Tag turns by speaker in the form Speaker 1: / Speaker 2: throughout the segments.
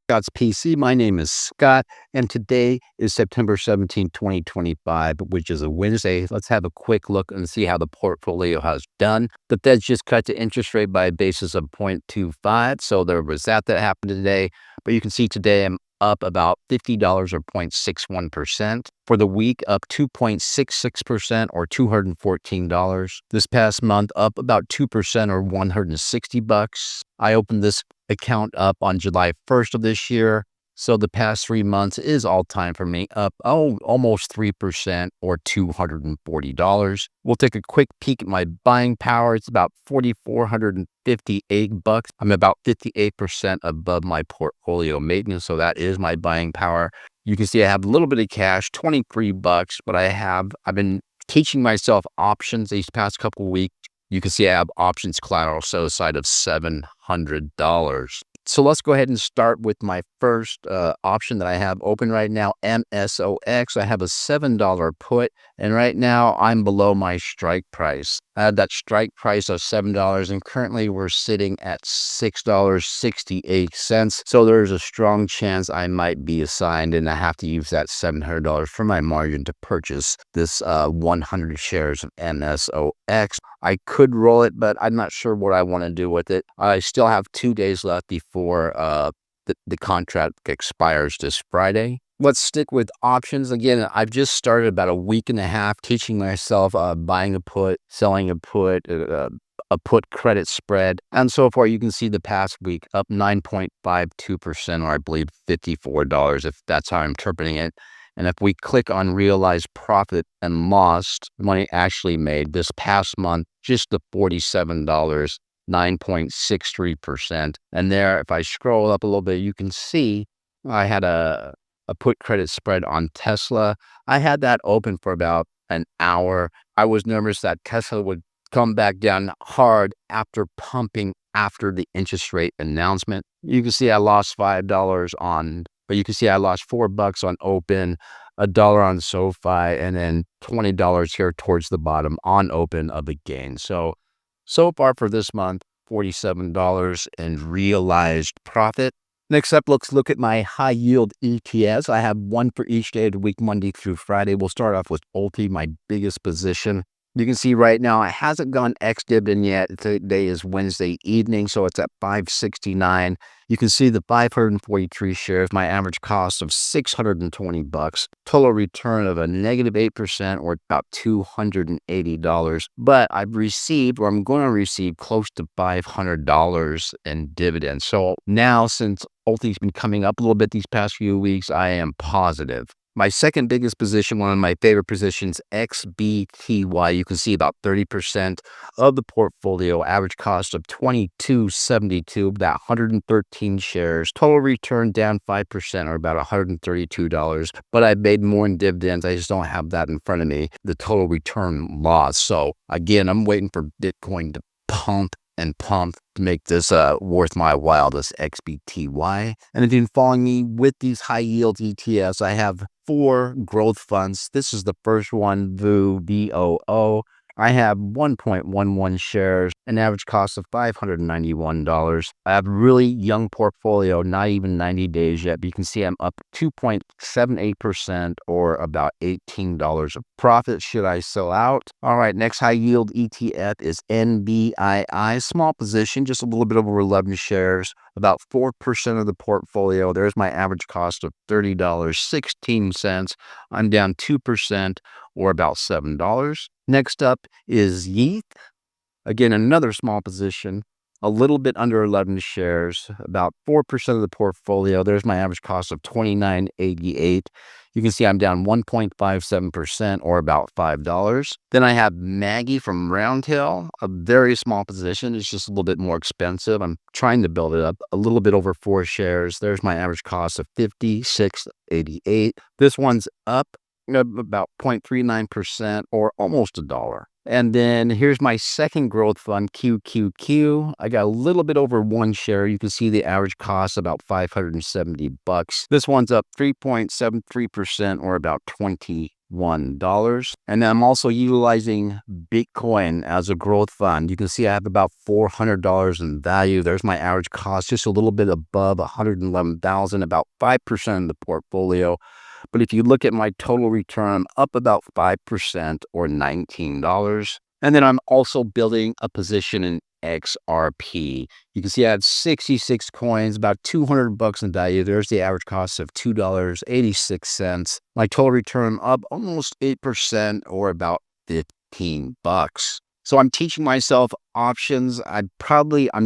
Speaker 1: Scott's PC. My name is Scott, and today is September 17, 2025, which is a Wednesday. Let's have a quick look and see how the portfolio has done. The Fed just cut the interest rate by a basis of 0.25, so there was that happened today. But you can see today I'm up about $50 or 0.61%. For the week, up 2.66% or $214. This past month, up about 2% or $160. I opened this account up on July 1st of this year. So the past 3 months is all time for me, up almost 3% or $240. We'll take a quick peek at my buying power. It's about $4,458. I'm about 58% above my portfolio maintenance, so that is my buying power. You can see I have a little bit of cash, $23, but I've been teaching myself options these past couple of weeks. You can see I have options collateral set aside of $700. So let's go ahead and start with my first option that I have open right now, MSOX. I have a $7 put, and right now I'm below my strike price. I had that strike price of $7, and currently we're sitting at $6.68. So there's a strong chance I might be assigned, and I have to use that $700 for my margin to purchase this 100 shares of MSOX. I could roll it, but I'm not sure what I want to do with it. I still have 2 days left before the contract expires this Friday. Let's stick with options. Again, I've just started about a week and a half teaching myself buying a put, selling a put credit spread. And so far, you can see the past week up 9.52%, or I believe $54, if that's how I'm interpreting it. And if we click on realized profit and loss, money actually made this past month, just the $47, 9.63%. And there, if I scroll up a little bit, you can see I had a put credit spread on Tesla. I had that open for about an hour. I was nervous that Tesla would come back down hard after pumping after the interest rate announcement. You can see I lost $5 on, but you can see I lost $4 on open, $1 on SoFi, and then $20 here towards the bottom on open of the gain. So far for this month, $47 in realized profit. Next up, let's look at my high yield ETFs. I have one for each day of the week, Monday through Friday. We'll start off with ULTY, my biggest position. You can see right now it hasn't gone ex-dividend yet. Today is Wednesday evening, so it's at $5.69. You can see the 543 shares, my average cost of $620, total return of a -8% or about $280. But I've received, or I'm going to receive, close to $500 in dividends. So now, since ULTY's been coming up a little bit these past few weeks, I am positive. My second biggest position, one of my favorite positions, XBTY. You can see about 30% of the portfolio, average cost of $22.72, about 113 shares. Total return down 5% or about $132. But I made more in dividends. I just don't have that in front of me, the total return loss. So again, I'm waiting for Bitcoin to pump and pump to make this worth my while, this XBTY. And if you've been following me with these high yield ETFs, I have 4 growth funds. This is the first one, VOO. I have 1.11 shares, an average cost of $591. I have a really young portfolio, not even 90 days yet, but you can see I'm up 2.78% or about $18 of profit should I sell out. All right, next high yield ETF is NBII, small position, just a little bit over 11 shares, about 4% of the portfolio. There's my average cost of $30.16. I'm down 2% or about $7. Next up is YEET. Again, another small position, a little bit under 11 shares, about 4% of the portfolio. There's my average cost of $29.88. You can see I'm down 1.57% or about $5. Then I have Maggie from Roundhill, a very small position. It's just a little bit more expensive. I'm trying to build it up a little bit over 4 shares. There's my average cost of $56.88. This one's up about 0.39% or almost $1. And then here's my second growth fund, QQQ. I got a little bit over 1 share. You can see the average cost about $570. This one's up 3.73% or about $20. And then I'm also utilizing Bitcoin as a growth fund. You can see I have about $400 in value. There's my average cost, just a little bit above 111,000, about 5% of the portfolio. But if you look at my total return, I'm up about 5% or $19. And then I'm also building a position in XRP. You can see I have 66 coins, about $200 in value. There's the average cost of $2.86. My total return up almost 8% or about $15. So I'm teaching myself options. I'm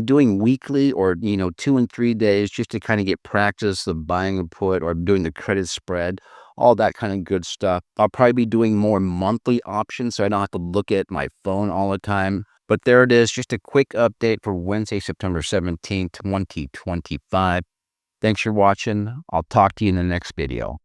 Speaker 1: doing weekly or 2 and 3 days just to kind of get practice of buying a put or doing the credit spread, all that kind of good stuff. I'll probably be doing more monthly options so I don't have to look at my phone all the time. But there it is, just a quick update for Wednesday, September 17th, 2025. Thanks for watching. I'll talk to you in the next video.